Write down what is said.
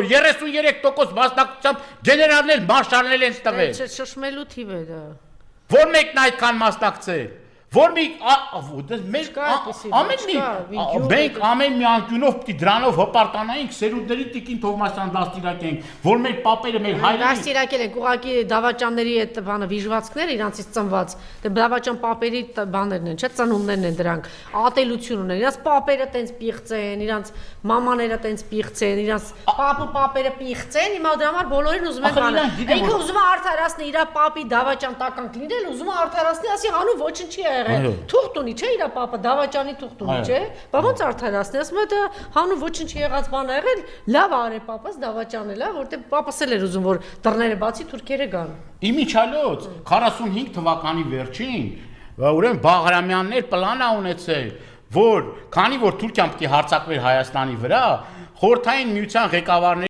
33% մասնակցությամբ գեներալներ, մարշալներ են տվել։ Շշմելու թիվ է դա։ Որ մեկն այդքան մասնակցել։ Որ մի մենք ամեն մի անկյունով պիտի դրանով հպարտանայինք սերունդների տիկին Թովմասյան դաստիարակենք, որ մեր պապերը, մեր հայրերը դաստիարակել են, ուղղակի դավաճանների այդ բանը վիժվածքները իրանցից ծնված, դե դավաճան պապերի բաներն են, չէ՞, ծնունդներն են դրանք, ատելություն ունեն, իրանց պապերը տենց պիղծ են, իրանց մամաները տենց պիղծ են, իրանց պապերը պիղծ են, հիմա դրա համար բոլորին ուզում են բանը։ Ինքը ուզում է արդարացնի իր պապի դավաճան տականք լինել, ուզում է արդարացնի, ասի հանու ոչինչ չի թուղթ ունի, չէ՞ իր պապը դավաճանի թուղթ ունի, չէ՞։ Բա ոնց արդարացնի, ասում է դա հանու ոչինչ եղած բան ա եղել, լավ արել պապաս դավաճանել, հա, որտեղ պապս էլ էր ուզում որ դռները բացի թուրքերը գան։ Իմիջալոց 45 թվականի վերջին, ուրեմն Բաղրամյաններ պլան ա ունեցել, որ քանի որ Թուրքիան պիտի հարձակվեր Հայաստանի վրա, խորհրդային միության ղեկավարների